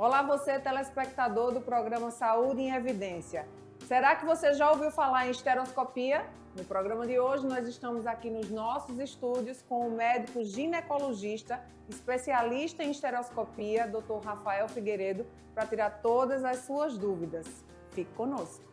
Olá você, telespectador do programa Saúde em Evidência. Será que você já ouviu falar em esteroscopia? No programa de hoje nós estamos aqui nos nossos estúdios com o médico ginecologista, especialista em esteroscopia, Dr. Rafael Figueiredo, para tirar todas as suas dúvidas. Fique conosco.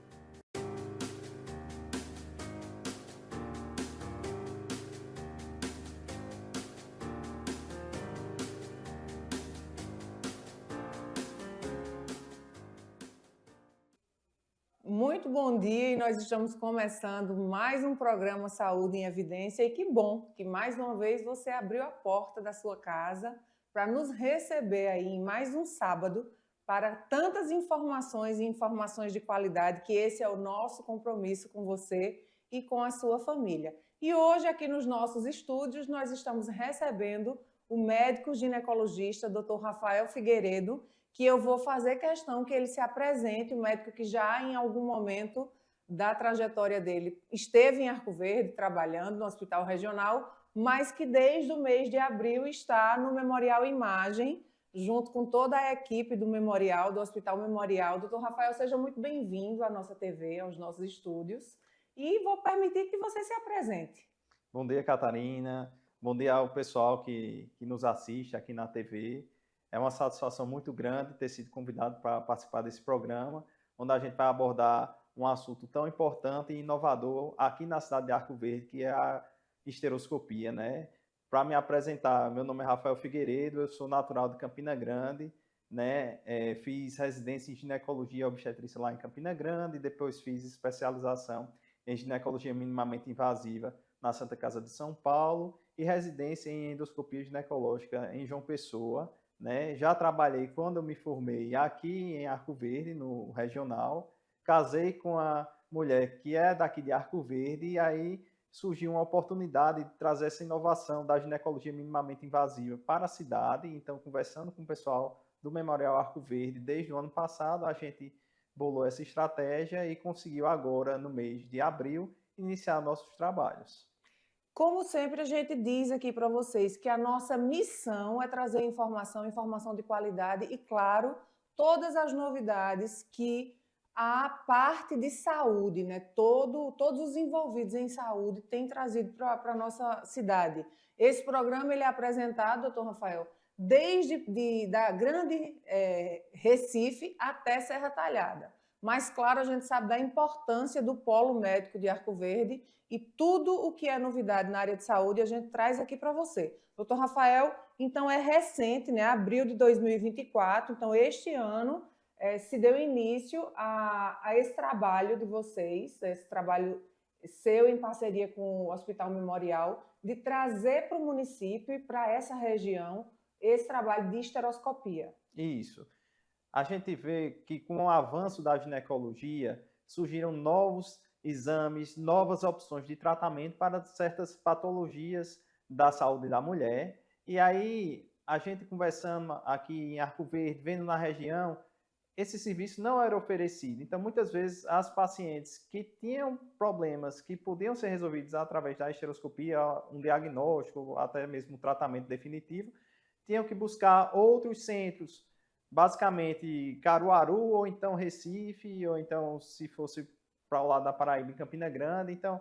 Muito bom dia e nós estamos começando mais um programa Saúde em Evidência e que bom que mais uma vez você abriu a porta da sua casa para nos receber aí em mais um sábado para tantas informações e informações de qualidade, que esse é o nosso compromisso com você e com a sua família. E hoje aqui nos nossos estúdios nós estamos recebendo o médico ginecologista Dr. Rafael Figueiredo, que eu vou fazer questão que ele se apresente, um médico que já em algum momento da trajetória dele esteve em Arco Verde trabalhando no Hospital Regional, mas que desde o mês de abril está no Memorial Imagem, junto com toda a equipe do Memorial, do Hospital Memorial. Doutor Rafael, seja muito bem-vindo à nossa TV, aos nossos estúdios, e vou permitir que você se apresente. Bom dia, Catarina. Bom dia ao pessoal que nos assiste aqui na TV. É uma satisfação muito grande ter sido convidado para participar desse programa, onde a gente vai abordar um assunto tão importante e inovador aqui na cidade de Arco Verde, que é a esteroscopia, né? Para me apresentar, meu nome é Rafael Figueiredo, eu sou natural de Campina Grande, né? Fiz residência em ginecologia e obstetrícia lá em Campina Grande, depois fiz especialização em ginecologia minimamente invasiva na Santa Casa de São Paulo e residência em endoscopia ginecológica em João Pessoa, né? Já trabalhei quando eu me formei aqui em Arco Verde, no regional, casei com a mulher que é daqui de Arco Verde e aí surgiu uma oportunidade de trazer essa inovação da ginecologia minimamente invasiva para a cidade. Então, conversando com o pessoal do Memorial Arco Verde, desde o ano passado, a gente bolou essa estratégia e conseguiu agora, no mês de abril, iniciar nossos trabalhos. Como sempre, a gente diz aqui para vocês que a nossa missão é trazer informação, informação de qualidade e, claro, todas as novidades que a parte de saúde, né? Todos os envolvidos em saúde têm trazido para a nossa cidade. Esse programa ele é apresentado, doutor Rafael, desde da grande Recife até Serra Talhada. Mas, claro, a gente sabe da importância do Polo Médico de Arco Verde e tudo o que é novidade na área de saúde a gente traz aqui para você. Doutor Rafael, então é recente, né? Abril de 2024, então este ano se deu início a esse trabalho de vocês, esse trabalho seu em parceria com o Hospital Memorial, de trazer para o município e para essa região esse trabalho de esteroscopia. Isso. A gente vê que com o avanço da ginecologia surgiram novos exames, novas opções de tratamento para certas patologias da saúde da mulher. E aí, a gente conversando aqui em Arco Verde, vendo na região, esse serviço não era oferecido. Então, muitas vezes, as pacientes que tinham problemas que podiam ser resolvidos através da esteroscopia, um diagnóstico, até mesmo um tratamento definitivo, tinham que buscar outros centros, basicamente Caruaru, ou então Recife, ou então, se fosse para o lado da Paraíba, em Campina Grande. Então,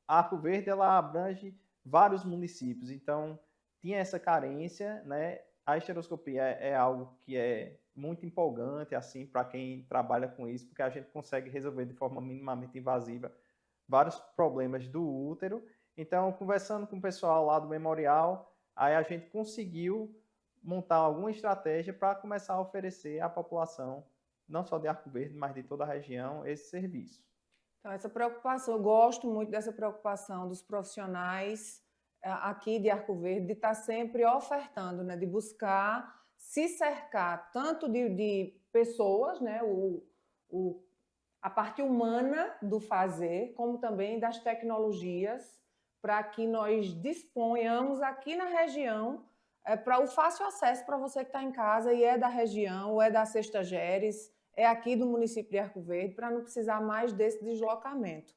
Arco Verde, ela abrange vários municípios. Então, tinha essa carência, né? A esteroscopia é algo que é muito empolgante, assim, para quem trabalha com isso, porque a gente consegue resolver de forma minimamente invasiva vários problemas do útero. Então, conversando com o pessoal lá do Memorial, aí a gente conseguiu montar alguma estratégia para começar a oferecer à população, não só de Arco Verde, mas de toda a região, esse serviço. Então, essa preocupação, eu gosto muito dessa preocupação dos profissionais aqui de Arco Verde, de estar sempre ofertando, né, de buscar se cercar tanto de pessoas, né, a parte humana do fazer, como também das tecnologias, para que nós disponhamos aqui na região para o fácil acesso para você que está em casa e é da região, ou é da Sexta Geres, é aqui do município de Arco Verde, para não precisar mais desse deslocamento.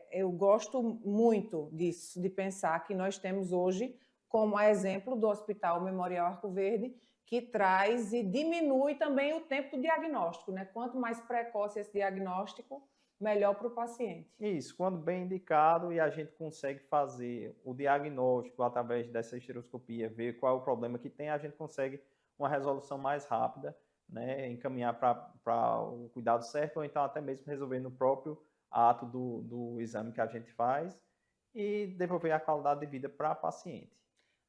Eu gosto muito disso, de pensar que nós temos hoje, como exemplo do Hospital Memorial Arco Verde, que traz e diminui também o tempo do diagnóstico, né? Quanto mais precoce esse diagnóstico, melhor para o paciente. Isso, quando bem indicado e a gente consegue fazer o diagnóstico através dessa esteroscopia, ver qual é o problema que tem, a gente consegue uma resolução mais rápida, né, encaminhar para o cuidado certo, ou então até mesmo resolver no próprio ato do exame que a gente faz e devolver a qualidade de vida para a paciente.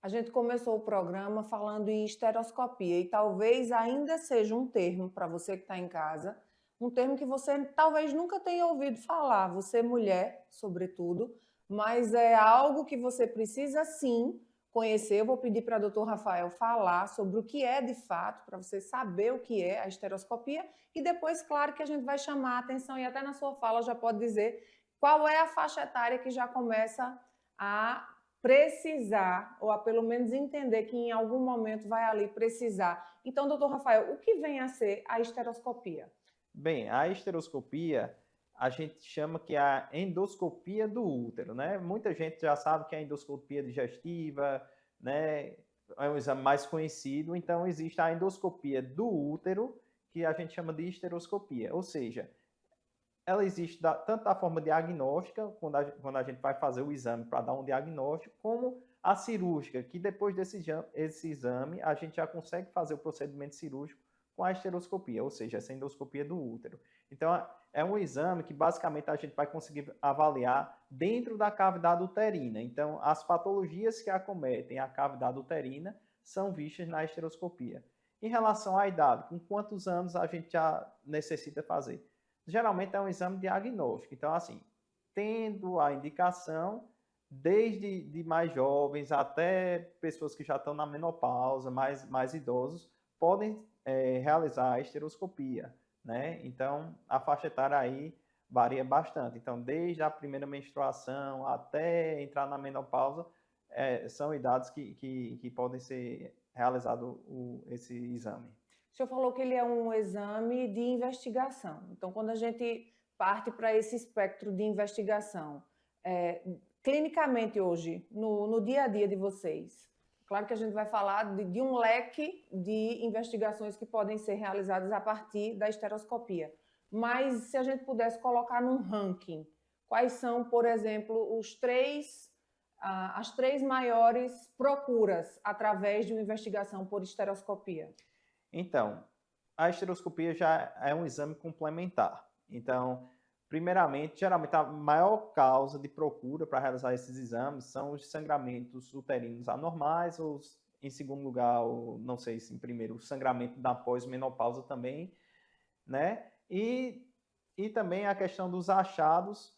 A gente começou o programa falando em esteroscopia e talvez ainda seja um termo para você que está em casa, um termo que você talvez nunca tenha ouvido falar, você mulher, sobretudo, mas é algo que você precisa sim conhecer. Eu vou pedir para o doutor Rafael falar sobre o que é de fato, para você saber o que é a esteroscopia e depois, claro, que a gente vai chamar a atenção e até na sua fala já pode dizer qual é a faixa etária que já começa a precisar, ou a pelo menos entender que em algum momento vai ali precisar. Então, doutor Rafael, o que vem a ser a esteroscopia? Bem, a esteroscopia a gente chama que é a endoscopia do útero, né? Muita gente já sabe que é a endoscopia digestiva, né? É um exame mais conhecido, então existe a endoscopia do útero, que a gente chama de esteroscopia, ou seja, ela existe tanto da forma diagnóstica, quando a gente vai fazer o exame para dar um diagnóstico, como a cirúrgica, que depois esse exame a gente já consegue fazer o procedimento cirúrgico com a esteroscopia, ou seja, essa endoscopia do útero. Então, é um exame que basicamente a gente vai conseguir avaliar dentro da cavidade uterina. Então, as patologias que acometem a cavidade uterina são vistas na esteroscopia. Em relação à idade, com quantos anos a gente já necessita fazer? Geralmente é um exame diagnóstico. Então, assim, tendo a indicação, desde de mais jovens até pessoas que já estão na menopausa, mais idosos, podem realizar a esteroscopia, né? Então, a faixa etária aí varia bastante. Então, desde a primeira menstruação até entrar na menopausa, são idades que podem ser realizado esse exame. O senhor falou que ele é um exame de investigação. Então, quando a gente parte para esse espectro de investigação, clinicamente hoje, no dia a dia de vocês, claro que a gente vai falar de um leque de investigações que podem ser realizadas a partir da esteroscopia. Mas se a gente pudesse colocar num ranking, quais são, por exemplo, as três maiores procuras através de uma investigação por esteroscopia? Então, a esteroscopia já é um exame complementar. Então, primeiramente, geralmente a maior causa de procura para realizar esses exames são os sangramentos uterinos anormais, ou em segundo lugar, ou não sei se em primeiro, o sangramento da pós-menopausa também, né? E também a questão dos achados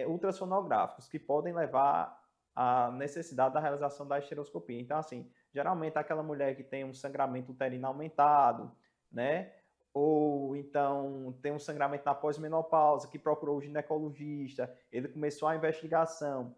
ultrassonográficos, que podem levar à necessidade da realização da esteroscopia. Então, assim, geralmente aquela mulher que tem um sangramento uterino aumentado, né? Ou então tem um sangramento na pós-menopausa, que procurou o ginecologista, ele começou a investigação,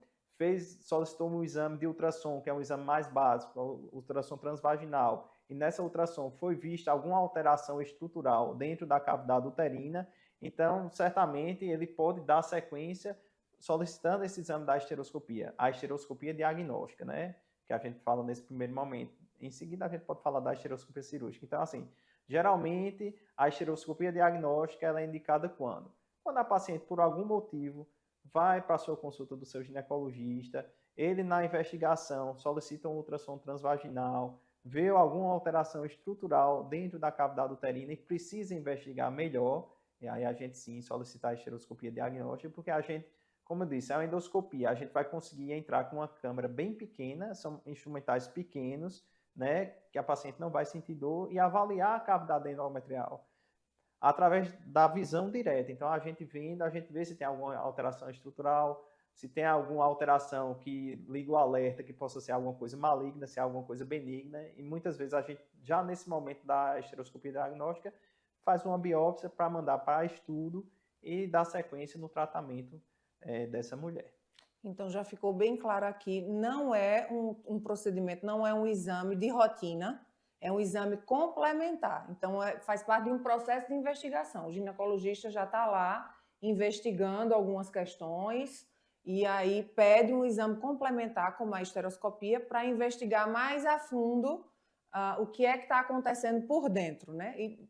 solicitou um exame de ultrassom, que é um exame mais básico, o ultrassom transvaginal, e nessa ultrassom foi vista alguma alteração estrutural dentro da cavidade uterina, então certamente ele pode dar sequência solicitando esse exame da esteroscopia, a esteroscopia diagnóstica, né? Que a gente fala nesse primeiro momento. Em seguida, a gente pode falar da esteroscopia cirúrgica. Então, assim, geralmente, a esteroscopia diagnóstica ela é indicada quando? Quando a paciente, por algum motivo, vai para a sua consulta do seu ginecologista, ele, na investigação, solicita um ultrassom transvaginal, vê alguma alteração estrutural dentro da cavidade uterina e precisa investigar melhor, e aí a gente sim solicitar a esteroscopia diagnóstica, porque a gente, como eu disse, é uma endoscopia. A gente vai conseguir entrar com uma câmera bem pequena, são instrumentais pequenos, né, que a paciente não vai sentir dor, e avaliar a cavidade endometrial através da visão direta. Então, a gente vendo, a gente vê se tem alguma alteração estrutural, se tem alguma alteração que liga o alerta, que possa ser alguma coisa maligna, se é alguma coisa benigna, e muitas vezes a gente, já nesse momento da esteroscopia diagnóstica, faz uma biópsia para mandar para estudo e dar sequência no tratamento dessa mulher. Então, já ficou bem claro aqui, não é um procedimento, não é um exame de rotina, é um exame complementar. Então, faz parte de um processo de investigação. O ginecologista já está lá investigando algumas questões e aí pede um exame complementar, como a esteroscopia, para investigar mais a fundo o que é que está acontecendo por dentro, né? E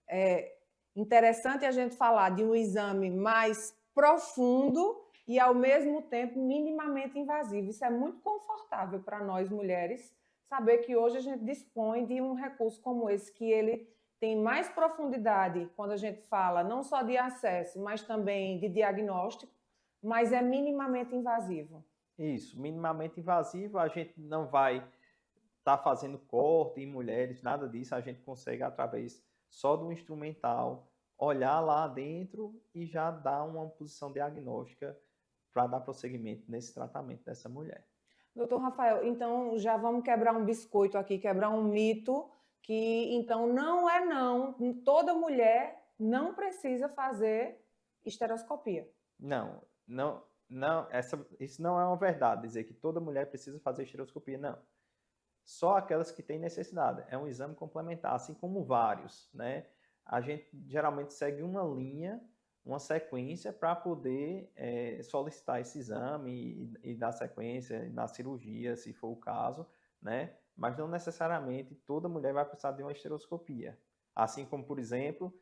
é interessante a gente falar de um exame mais profundo e, ao mesmo tempo, minimamente invasivo. Isso é muito confortável para nós, mulheres, saber que hoje a gente dispõe de um recurso como esse, que ele tem mais profundidade quando a gente fala não só de acesso, mas também de diagnóstico, mas é minimamente invasivo. Isso, minimamente invasivo, a gente não vai estar fazendo corte em mulheres, nada disso, a gente consegue, através só do instrumental, olhar lá dentro e já dar uma posição diagnóstica para dar prosseguimento nesse tratamento dessa mulher. Doutor Rafael, então já vamos quebrar um biscoito aqui, quebrar um mito, que então não, toda mulher não precisa fazer esteroscopia. Não, isso não é uma verdade, dizer que toda mulher precisa fazer esteroscopia, não. Só aquelas que têm necessidade. É um exame complementar, assim como vários, né? A gente geralmente segue uma linha, uma sequência para poder solicitar esse exame e dar sequência na cirurgia, se for o caso, né? Mas não necessariamente toda mulher vai precisar de uma esteroscopia. Assim como, por exemplo,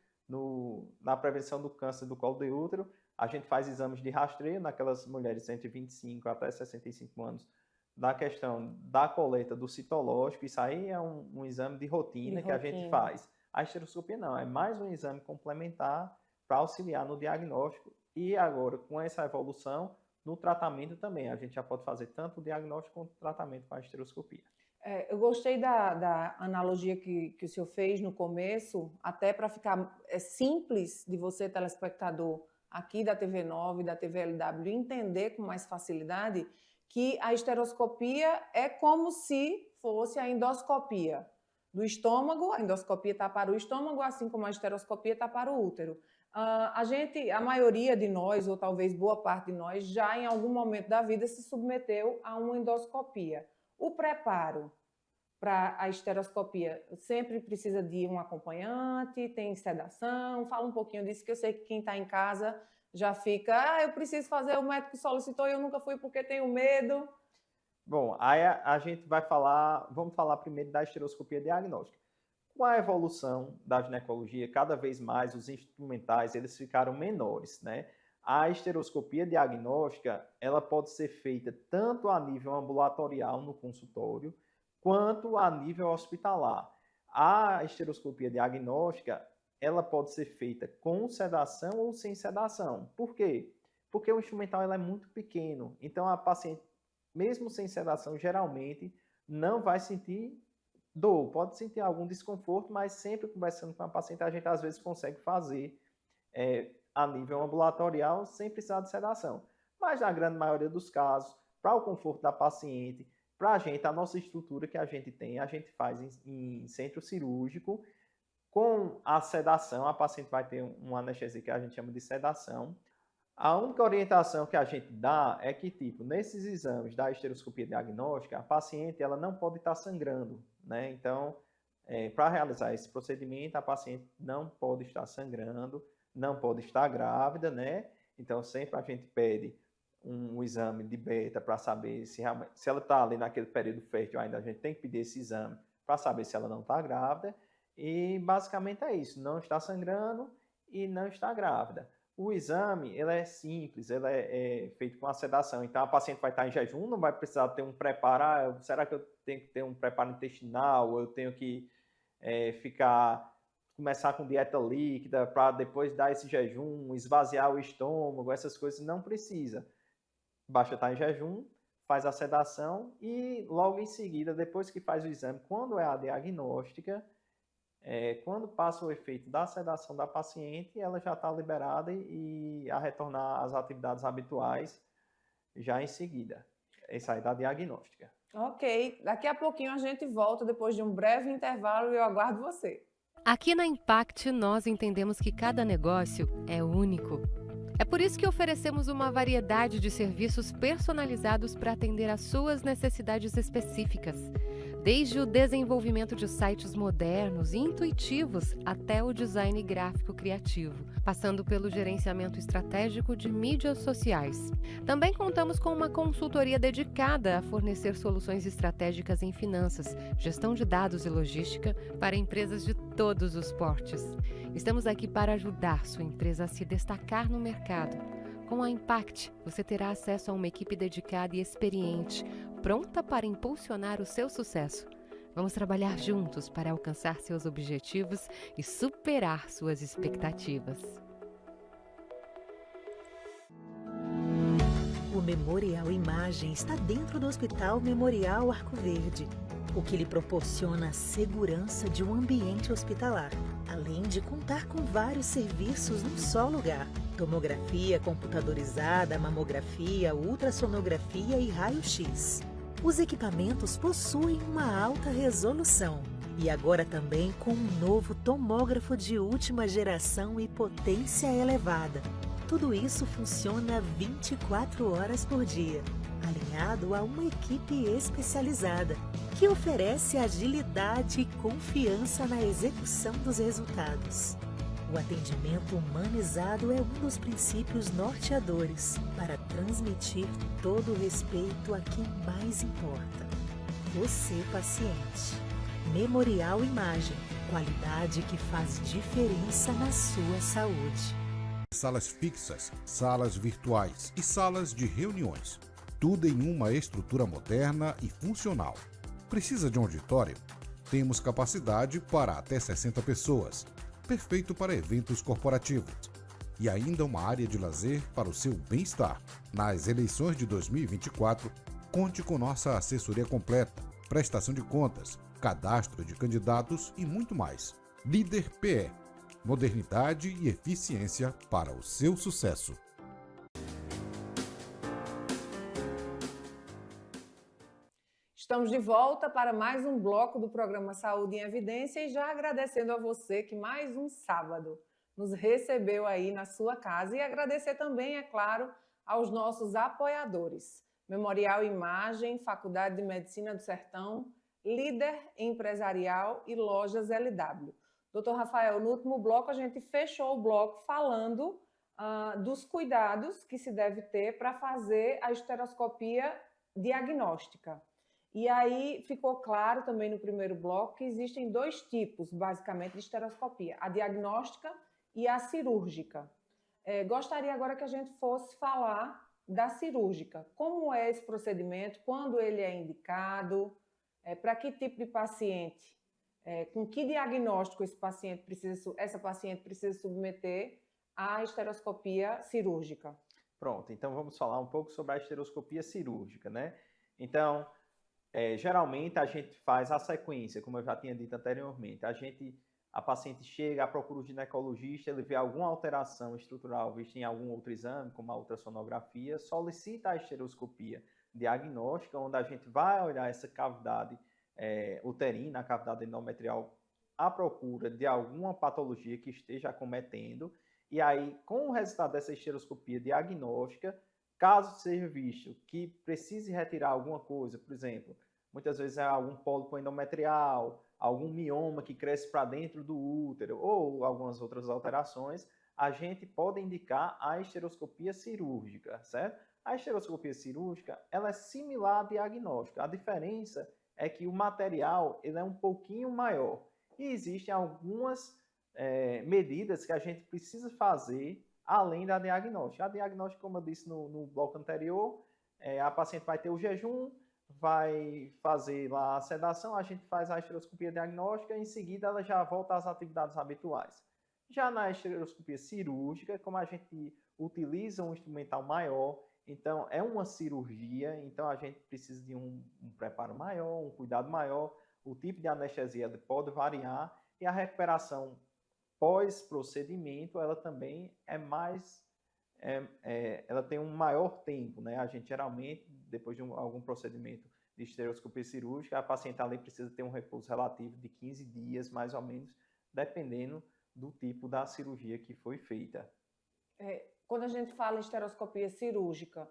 na prevenção do câncer do colo de útero, a gente faz exames de rastreio naquelas mulheres entre 25 até 65 anos, na questão da coleta do citológico. Isso aí é um exame de rotina que a gente faz. A esteroscopia não, é mais um exame complementar para auxiliar no diagnóstico. E agora, com essa evolução, no tratamento também. A gente já pode fazer tanto o diagnóstico quanto o tratamento com a esteroscopia. Eu gostei da analogia que o senhor fez no começo, até para ficar simples de você, telespectador, aqui da TV9, da TVLW, entender com mais facilidade que a esteroscopia é como se fosse a endoscopia do estômago. A endoscopia está para o estômago, assim como a esteroscopia está para o útero. A maioria de nós, ou talvez boa parte de nós, já em algum momento da vida se submeteu a uma endoscopia. O preparo para a esteroscopia sempre precisa de um acompanhante, tem sedação? Fala um pouquinho disso, que eu sei que quem está em casa já fica, eu preciso fazer, o médico solicitou e eu nunca fui porque tenho medo. Bom, aí a gente vamos falar primeiro da esteroscopia diagnóstica. Com a evolução da ginecologia, cada vez mais os instrumentais eles ficaram menores, né? A esteroscopia diagnóstica, ela pode ser feita tanto a nível ambulatorial no consultório, quanto a nível hospitalar. A esteroscopia diagnóstica, ela pode ser feita com sedação ou sem sedação. Por quê? Porque o instrumental ela é muito pequeno. Então, a paciente, mesmo sem sedação, geralmente não vai sentir dor. Pode sentir algum desconforto, mas sempre conversando com a paciente, a gente às vezes consegue fazer a nível ambulatorial sem precisar de sedação. Mas na grande maioria dos casos, para o conforto da paciente, para a gente, a nossa estrutura que a gente tem, a gente faz em centro cirúrgico. Com a sedação, a paciente vai ter uma anestesia que a gente chama de sedação. A única orientação que a gente dá é que, nesses exames da esteroscopia diagnóstica, a paciente ela não pode estar sangrando, né? Então, para realizar esse procedimento, a paciente não pode estar sangrando, não pode estar grávida, né? Então, sempre a gente pede um exame de beta para saber se ela está ali naquele período fértil ainda, a gente tem que pedir esse exame para saber se ela não está grávida. E basicamente é isso, não está sangrando e não está grávida. O exame, ele é simples, ele é feito com a sedação, então a paciente vai estar em jejum, não vai precisar ter um preparo, será que eu tenho que ter um preparo intestinal, ou eu tenho que começar com dieta líquida para depois dar esse jejum, esvaziar o estômago, essas coisas, não precisa. Basta estar em jejum, faz a sedação e logo em seguida, depois que faz o exame, quando é a diagnóstica, quando passa o efeito da sedação da paciente, ela já está liberada e a retornar às atividades habituais já em seguida. Essa aí da diagnóstica. Ok, daqui a pouquinho a gente volta depois de um breve intervalo e eu aguardo você. Aqui na Impact nós entendemos que cada negócio é único. É por isso que oferecemos uma variedade de serviços personalizados para atender às suas necessidades específicas. Desde o desenvolvimento de sites modernos e intuitivos até o design gráfico criativo, passando pelo gerenciamento estratégico de mídias sociais. Também contamos com uma consultoria dedicada a fornecer soluções estratégicas em finanças, gestão de dados e logística para empresas de todos os portes. Estamos aqui para ajudar sua empresa a se destacar no mercado. Com a Impact, você terá acesso a uma equipe dedicada e experiente, pronta para impulsionar o seu sucesso. Vamos trabalhar juntos para alcançar seus objetivos e superar suas expectativas. O Memorial Imagem está dentro do Hospital Memorial Arco Verde, o que lhe proporciona a segurança de um ambiente hospitalar, além de contar com vários serviços num só lugar: tomografia computadorizada, mamografia, ultrassonografia e raio-x. Os equipamentos possuem uma alta resolução e agora também com um novo tomógrafo de última geração e potência elevada. Tudo isso funciona 24 horas por dia, alinhado a uma equipe especializada, que oferece agilidade e confiança na execução dos resultados. O atendimento humanizado é um dos princípios norteadores para transmitir todo o respeito a quem mais importa: você, paciente. Memorial Imagem, qualidade que faz diferença na sua saúde. Salas fixas, salas virtuais e salas de reuniões. Tudo em uma estrutura moderna e funcional. Precisa de um auditório? Temos capacidade para até 60 pessoas. Perfeito para eventos corporativos. E ainda uma área de lazer para o seu bem-estar. Nas eleições de 2024, conte com nossa assessoria completa, prestação de contas, cadastro de candidatos e muito mais. Líder PE. Modernidade e eficiência para o seu sucesso. Estamos de volta para mais um bloco do programa Saúde em Evidência e já agradecendo a você que mais um sábado nos recebeu aí na sua casa, e agradecer também, é claro, aos nossos apoiadores: Memorial Imagem, Faculdade de Medicina do Sertão, Líder Empresarial e Lojas LW. Doutor Rafael, no último bloco a gente fechou o bloco falando dos cuidados que se deve ter para fazer a esteroscopia diagnóstica. E aí ficou claro também no primeiro bloco que existem dois tipos, basicamente, de esteroscopia: a diagnóstica e a cirúrgica. Gostaria agora que a gente fosse falar da cirúrgica. Como é esse procedimento? Quando ele é indicado? Para que tipo de paciente? Com que diagnóstico essa paciente precisa submeter à esteroscopia cirúrgica? Pronto, então vamos falar um pouco sobre a esteroscopia cirúrgica, né? Então, geralmente a gente faz a sequência, como eu já tinha dito anteriormente. A paciente chega à procura do ginecologista, ele vê alguma alteração estrutural vista em algum outro exame, como a ultrassonografia, solicita a esteroscopia diagnóstica, onde a gente vai olhar essa cavidade uterina, a cavidade endometrial, à procura de alguma patologia que esteja acometendo. E aí, com o resultado dessa esteroscopia diagnóstica, caso seja visto que precise retirar alguma coisa, por exemplo, muitas vezes é algum pólipo endometrial, algum mioma que cresce para dentro do útero ou algumas outras alterações, a gente pode indicar a esteroscopia cirúrgica, certo? A esteroscopia cirúrgica, ela é similar à diagnóstica. A diferença é que o material ele é um pouquinho maior. E existem algumas medidas que a gente precisa fazer além da diagnóstica. A diagnóstica, como eu disse no bloco anterior, a paciente vai ter o jejum, vai fazer lá a sedação, a gente faz a esteroscopia diagnóstica, em seguida ela já volta às atividades habituais. Já na esteroscopia cirúrgica, como a gente utiliza um instrumental maior, então é uma cirurgia, então a gente precisa de um preparo maior, um cuidado maior, o tipo de anestesia pode variar e a recuperação pós-procedimento, ela também é mais, ela tem um maior tempo, né? A gente geralmente, depois de algum procedimento de esteroscopia cirúrgica, a paciente ali precisa ter um repouso relativo de 15 dias, mais ou menos, dependendo do tipo da cirurgia que foi feita. Quando a gente fala em esteroscopia cirúrgica,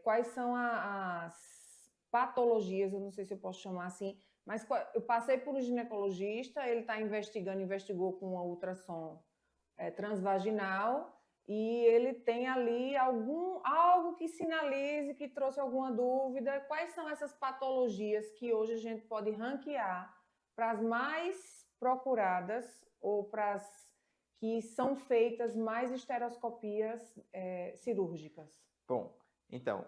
quais são as patologias, eu não sei se eu posso chamar assim, Mas eu passei por um ginecologista, ele está investigou com uma ultrassom transvaginal, e ele tem ali algo que sinalize, que trouxe alguma dúvida. Quais são essas patologias que hoje a gente pode ranquear para as mais procuradas ou para as que são feitas mais esteroscopias cirúrgicas? Bom, então,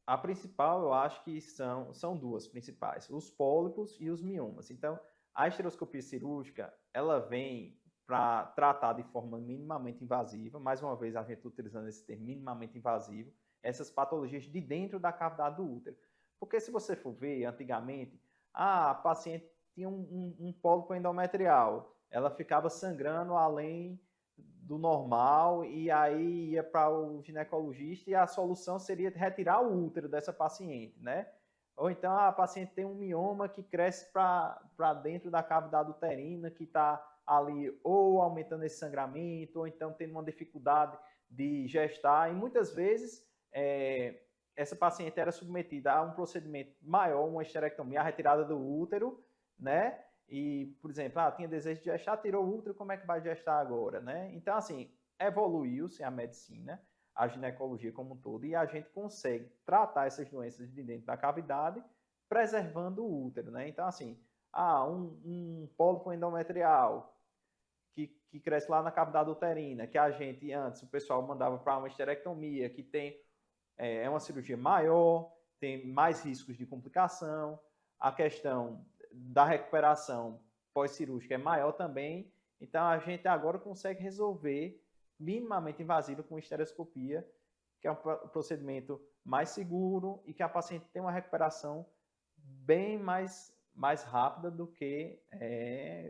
a principal eu acho que são duas principais, os pólipos e os miomas. Então, a esteroscopia cirúrgica, ela vem para tratar de forma minimamente invasiva, mais uma vez a gente utilizando esse termo minimamente invasivo, essas patologias de dentro da cavidade do útero. Porque se você for ver, antigamente, a paciente tinha um pólipo endometrial, ela ficava sangrando além do normal e aí ia para o ginecologista e a solução seria retirar o útero dessa paciente, né? Ou então a paciente tem um mioma que cresce para dentro da cavidade uterina, que está ali ou aumentando esse sangramento, ou então tendo uma dificuldade de gestar. E muitas vezes essa paciente era submetida a um procedimento maior, uma esterectomia, a retirada do útero, né? E, por exemplo, tinha desejo de gestar, tirou o útero, como é que vai gestar agora, né? Então, assim, evoluiu-se a medicina, a ginecologia como um todo, e a gente consegue tratar essas doenças de dentro da cavidade, preservando o útero, né? Então, assim, um pólipo endometrial que cresce lá na cavidade uterina, que a gente, antes, o pessoal mandava para uma esterectomia, que é uma cirurgia maior, tem mais riscos de complicação, a questão da recuperação pós-cirúrgica é maior também, então a gente agora consegue resolver minimamente invasiva com estereoscopia, que é um procedimento mais seguro e que a paciente tem uma recuperação bem mais rápida do que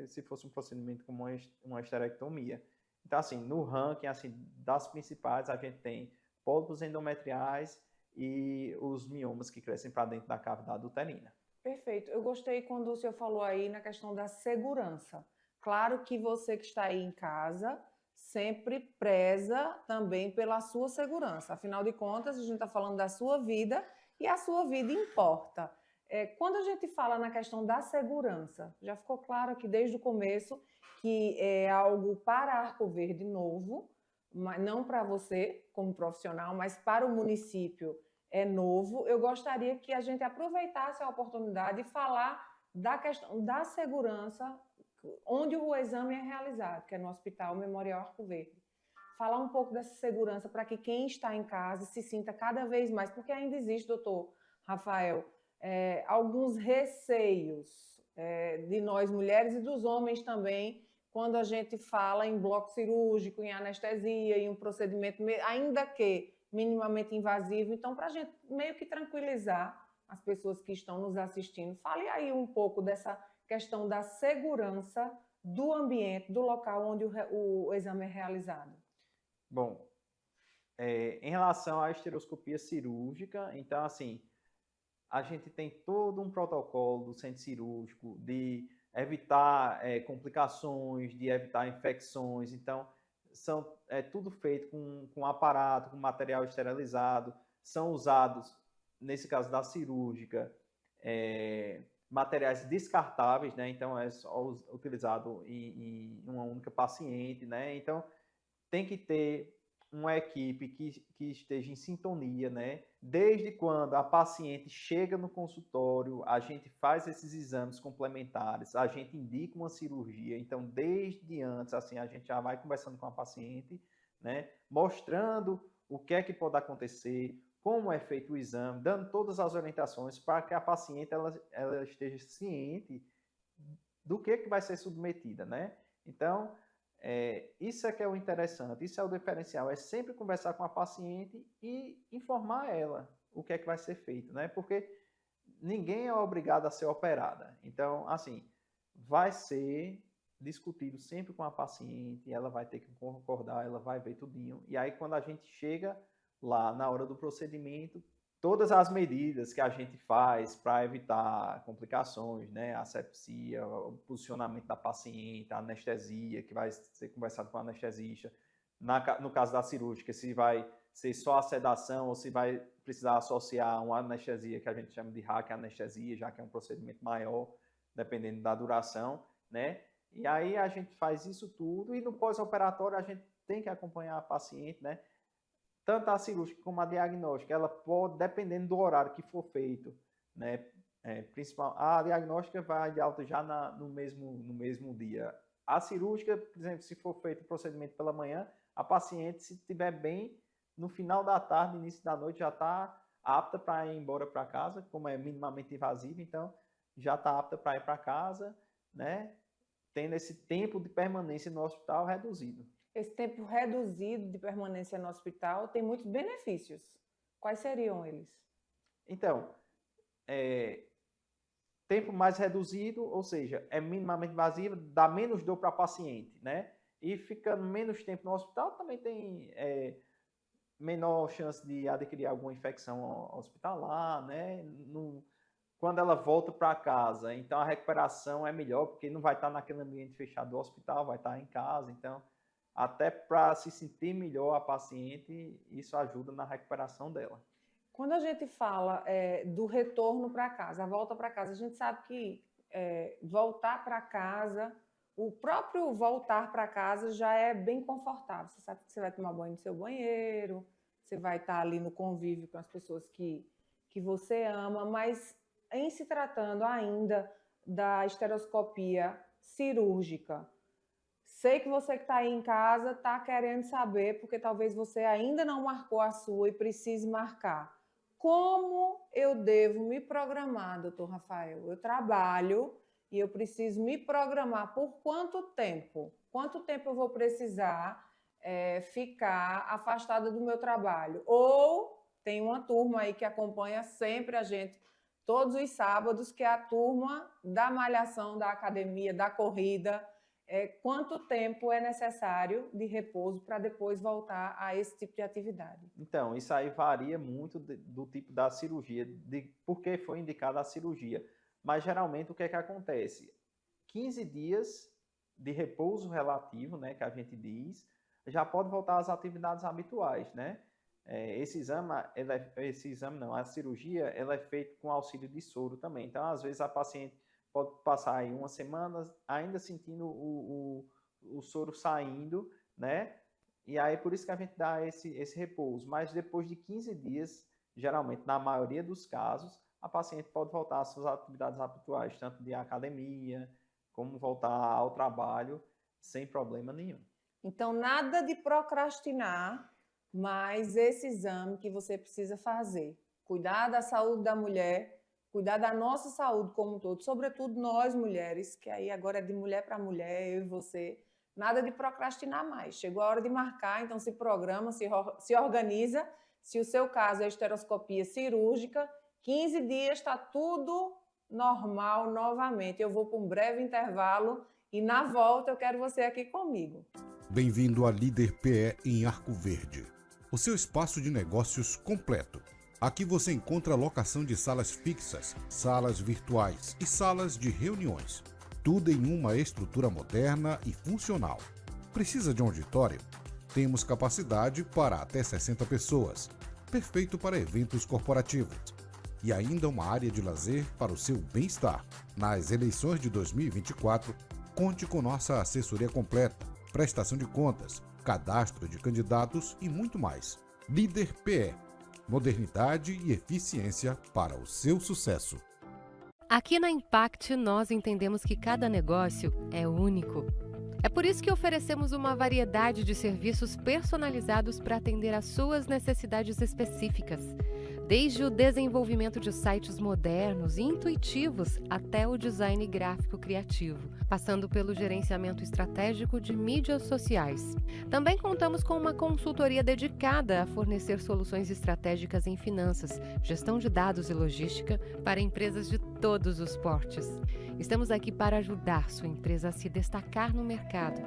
se fosse um procedimento como uma esterectomia. Então, assim, no ranking assim, das principais, a gente tem pólipos endometriais e os miomas que crescem para dentro da cavidade uterina. Perfeito. Eu gostei quando o senhor falou aí na questão da segurança. Claro que você que está aí em casa sempre preza também pela sua segurança. Afinal de contas, a gente está falando da sua vida e a sua vida importa. Quando a gente fala na questão da segurança, já ficou claro aqui desde o começo que é algo para Arco Verde novo, mas não para você como profissional, mas para o município é novo. Eu gostaria que a gente aproveitasse a oportunidade e falar da questão da segurança onde o exame é realizado, que é no Hospital Memorial Arco Verde. Falar um pouco dessa segurança para que quem está em casa se sinta cada vez mais, porque ainda existe, doutor Rafael, alguns receios de nós mulheres e dos homens também, quando a gente fala em bloco cirúrgico, em anestesia, em um procedimento, ainda que minimamente invasivo. Então, para a gente meio que tranquilizar as pessoas que estão nos assistindo, fale aí um pouco dessa questão da segurança do ambiente, do local onde o exame é realizado. Bom, em relação à esteroscopia cirúrgica, então, assim, a gente tem todo um protocolo do centro cirúrgico de evitar complicações, de evitar infecções. Então, é tudo feito com aparato, com material esterilizado. São usados, nesse caso da cirúrgica, materiais descartáveis, né? Então, é só utilizado em uma única paciente, né? Então, tem que ter uma equipe que esteja em sintonia, né? Desde quando a paciente chega no consultório, a gente faz esses exames complementares, a gente indica uma cirurgia. Então, desde antes, assim, a gente já vai conversando com a paciente, né? Mostrando o que é que pode acontecer, como é feito o exame, dando todas as orientações para que a paciente ela esteja ciente do que vai ser submetida, né? Então, isso é que é o interessante, isso é o diferencial, é sempre conversar com a paciente e informar ela o que é que vai ser feito, né? Porque ninguém é obrigado a ser operada. Então, assim, vai ser discutido sempre com a paciente, ela vai ter que concordar, ela vai ver tudinho. E aí, quando a gente chega lá na hora do procedimento, todas as medidas que a gente faz para evitar complicações, né? A asepsia, o posicionamento da paciente, a anestesia, que vai ser conversado com o anestesista, no caso da cirúrgica, se vai ser só a sedação ou se vai precisar associar uma anestesia, que a gente chama de hack anestesia, já que é um procedimento maior, dependendo da duração, né? E aí a gente faz isso tudo e no pós-operatório a gente tem que acompanhar a paciente, né? Tanto a cirúrgica como a diagnóstica, ela pode, dependendo do horário que for feito, né? A diagnóstica vai de alta já no mesmo dia. A cirúrgica, por exemplo, se for feito o procedimento pela manhã, a paciente, se estiver bem, no final da tarde, início da noite, já está apta para ir embora para casa, como é minimamente invasiva, então já está apta para ir para casa, né? Tendo esse tempo de permanência no hospital reduzido. Esse tempo reduzido de permanência no hospital tem muitos benefícios. Quais seriam eles? Então, tempo mais reduzido, ou seja, é minimamente invasiva, dá menos dor para a paciente, né? E ficando menos tempo no hospital também tem menor chance de adquirir alguma infecção hospitalar, né? Quando ela volta para casa, então a recuperação é melhor, porque não vai estar naquele ambiente fechado do hospital, vai estar em casa, então até para se sentir melhor a paciente, isso ajuda na recuperação dela. Quando a gente fala do retorno para casa, a volta para casa, a gente sabe que voltar para casa, o próprio voltar para casa já é bem confortável. Você sabe que você vai tomar banho no seu banheiro, você vai estar ali no convívio com as pessoas que você ama, mas em se tratando ainda da esteroscopia cirúrgica, sei que você que está aí em casa está querendo saber, porque talvez você ainda não marcou a sua e precise marcar. Como eu devo me programar, doutor Rafael? Eu trabalho e eu preciso me programar por quanto tempo? Quanto tempo eu vou precisar ficar afastada do meu trabalho? Ou tem uma turma aí que acompanha sempre a gente, todos os sábados, que é a turma da malhação, da academia, da corrida. Quanto tempo é necessário de repouso para depois voltar a esse tipo de atividade? Então, isso aí varia muito do tipo da cirurgia, de por que foi indicada a cirurgia. Mas, geralmente, o que é que acontece? 15 dias de repouso relativo, né, que a gente diz, já pode voltar às atividades habituais, né? A cirurgia, ela é feita com auxílio de soro também. Então, às vezes, a paciente pode passar aí uma semana ainda sentindo o soro saindo, né? E aí, por isso que a gente dá esse repouso. Mas depois de 15 dias, geralmente, na maioria dos casos, a paciente pode voltar às suas atividades habituais, tanto de academia, como voltar ao trabalho, sem problema nenhum. Então, nada de procrastinar, mas esse exame que você precisa fazer. Cuidar da saúde da mulher, cuidar da nossa saúde como um todo, sobretudo nós mulheres, que aí agora é de mulher para mulher, eu e você. Nada de procrastinar mais. Chegou a hora de marcar, então se programa, se organiza. Se o seu caso é esteroscopia cirúrgica, 15 dias está tudo normal novamente. Eu vou para um breve intervalo e na volta eu quero você aqui comigo. Bem-vindo à Líder PE em Arco Verde, o seu espaço de negócios completo. Aqui você encontra locação de salas fixas, salas virtuais e salas de reuniões. Tudo em uma estrutura moderna e funcional. Precisa de um auditório? Temos capacidade para até 60 pessoas. Perfeito para eventos corporativos. E ainda uma área de lazer para o seu bem-estar. Nas eleições de 2024, conte com nossa assessoria completa, prestação de contas, cadastro de candidatos e muito mais. Líder PE. Modernidade e eficiência para o seu sucesso. Aqui na Impact, nós entendemos que cada negócio é único. É por isso que oferecemos uma variedade de serviços personalizados para atender às suas necessidades específicas. Desde o desenvolvimento de sites modernos e intuitivos até o design gráfico criativo, passando pelo gerenciamento estratégico de mídias sociais. Também contamos com uma consultoria dedicada a fornecer soluções estratégicas em finanças, gestão de dados e logística para empresas de todos os portes. Estamos aqui para ajudar sua empresa a se destacar no mercado.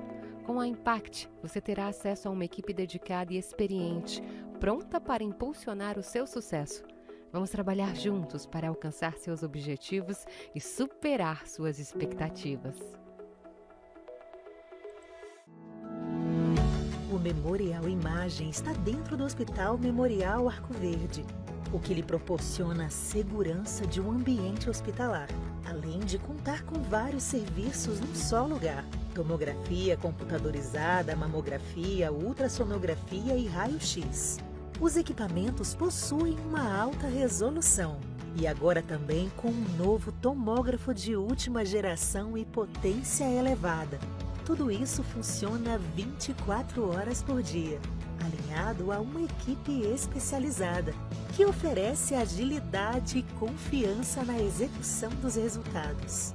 Com a Impact, você terá acesso a uma equipe dedicada e experiente, pronta para impulsionar o seu sucesso. Vamos trabalhar juntos para alcançar seus objetivos e superar suas expectativas. O Memorial Imagem está dentro do Hospital Memorial Arco Verde, o que lhe proporciona a segurança de um ambiente hospitalar, além de contar com vários serviços num só lugar: tomografia computadorizada, mamografia, ultrassonografia e raio-x. Os equipamentos possuem uma alta resolução e agora também com um novo tomógrafo de última geração e potência elevada. Tudo isso funciona 24 horas por dia, alinhado a uma equipe especializada, que oferece agilidade e confiança na execução dos resultados.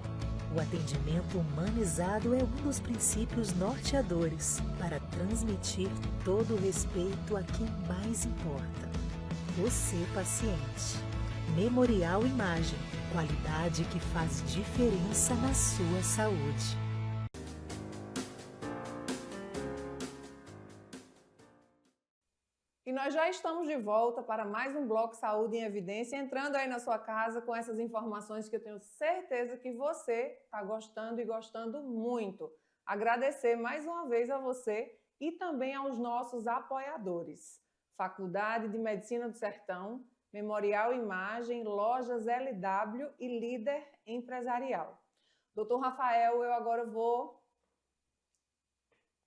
O atendimento humanizado é um dos princípios norteadores para transmitir todo o respeito a quem mais importa: você, paciente. Memorial Imagem, qualidade que faz diferença na sua saúde. E nós já estamos de volta para mais um Bloco Saúde em Evidência, entrando aí na sua casa com essas informações que eu tenho certeza que você está gostando e gostando muito. Agradecer mais uma vez a você e também aos nossos apoiadores: Faculdade de Medicina do Sertão, Memorial Imagem, Lojas LW e Líder Empresarial. Doutor Rafael, eu agora vou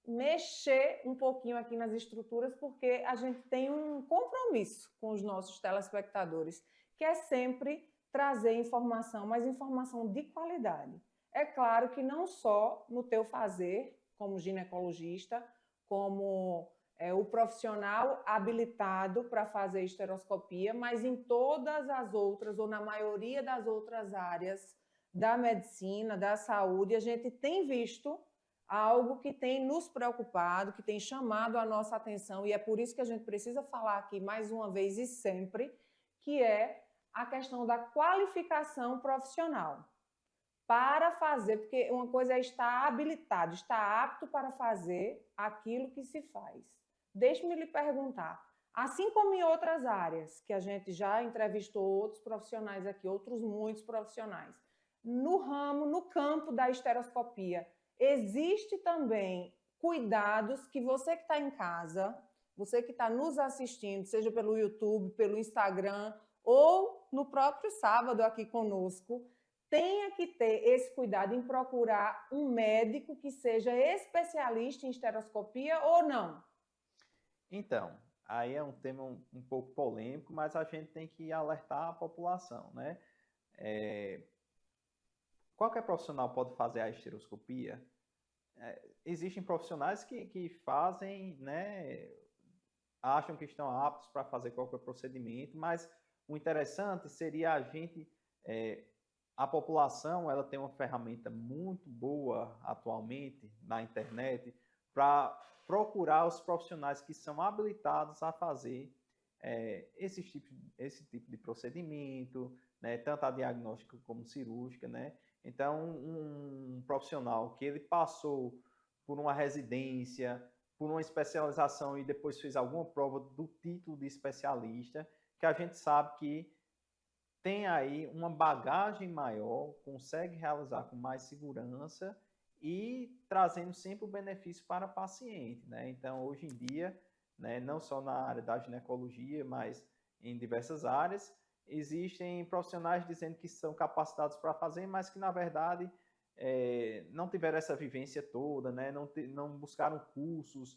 mexer um pouquinho aqui nas estruturas, porque a gente tem um compromisso com os nossos telespectadores, que é sempre trazer informação, mas informação de qualidade. É claro que não só no teu fazer, como ginecologista, como o profissional habilitado para fazer esteroscopia, mas em todas as outras, ou na maioria das outras áreas da medicina, da saúde, a gente tem visto algo que tem nos preocupado, que tem chamado a nossa atenção, e é por isso que a gente precisa falar aqui mais uma vez e sempre, que é a questão da qualificação profissional para fazer, porque uma coisa é estar habilitado, estar apto para fazer aquilo que se faz. Deixe-me lhe perguntar, assim como em outras áreas, que a gente já entrevistou outros profissionais aqui, outros muitos profissionais, no ramo, no campo da esteroscopia, existe também cuidados que você que está em casa, você que está nos assistindo, seja pelo YouTube, pelo Instagram ou no próprio sábado aqui conosco, tenha que ter esse cuidado em procurar um médico que seja especialista em esteroscopia ou não? Então, aí é um tema um pouco polêmico, mas a gente tem que alertar a população, né? Qualquer profissional pode fazer a esteroscopia. Existem profissionais que fazem, né, acham que estão aptos para fazer qualquer procedimento, mas o interessante seria a população, ela tem uma ferramenta muito boa atualmente na internet para procurar os profissionais que são habilitados a fazer esse tipo de procedimento, né, tanto a diagnóstica como cirúrgica, né? Então, um profissional que ele passou por uma residência, por uma especialização e depois fez alguma prova do título de especialista, que a gente sabe que tem aí uma bagagem maior, consegue realizar com mais segurança e trazendo sempre o benefício para o paciente, né? Então, hoje em dia, né, não só na área da ginecologia, mas em diversas áreas, existem profissionais dizendo que são capacitados para fazer, mas que, na verdade, não tiveram essa vivência toda, né? Não buscaram cursos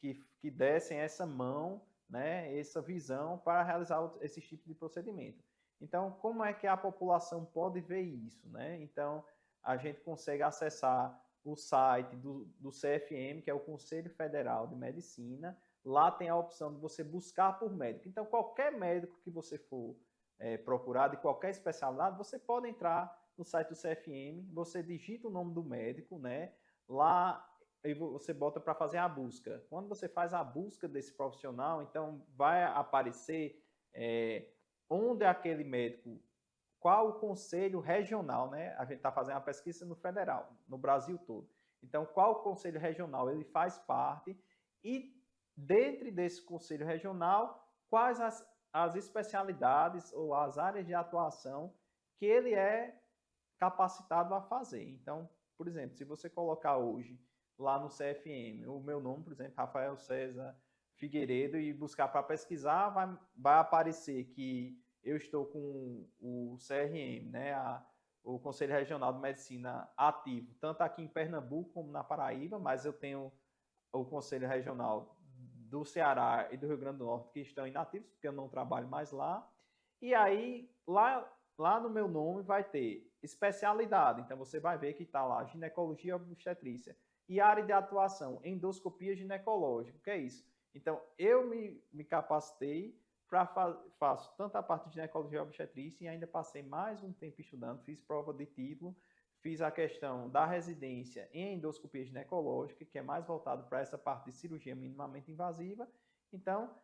que dessem essa mão, né? Essa visão para realizar esse tipo de procedimento. Então, como é que a população pode ver isso, né? Então, a gente consegue acessar o site do CFM, que é o Conselho Federal de Medicina. Lá tem a opção de você buscar por médico. Então, qualquer médico que você for procurar, de qualquer especialidade, você pode entrar no site do CFM, você digita o nome do médico, né? Lá você bota para fazer a busca. Quando você faz a busca desse profissional, então vai aparecer onde é aquele médico, qual o conselho regional, né? A gente está fazendo a pesquisa no federal, no Brasil todo. Então, qual o conselho regional ele faz parte e dentro desse conselho regional, quais as especialidades ou as áreas de atuação que ele é capacitado a fazer. Então, por exemplo, se você colocar hoje lá no CFM, o meu nome, por exemplo, Rafael César Figueiredo, e buscar para pesquisar, vai aparecer que eu estou com o CRM, né, o Conselho Regional de Medicina ativo, tanto aqui em Pernambuco como na Paraíba, mas eu tenho o Conselho Regional do Ceará e do Rio Grande do Norte que estão inativos, porque eu não trabalho mais lá. E aí, lá no meu nome vai ter especialidade, então você vai ver que está lá ginecologia e obstetrícia. E área de atuação, endoscopia ginecológica, o que é isso? Então, eu me capacitei faço tanto a parte de ginecologia e obstetrícia e ainda passei mais um tempo estudando, fiz prova de título, fiz a questão da residência em endoscopia ginecológica, que é mais voltado para essa parte de cirurgia minimamente invasiva. Então,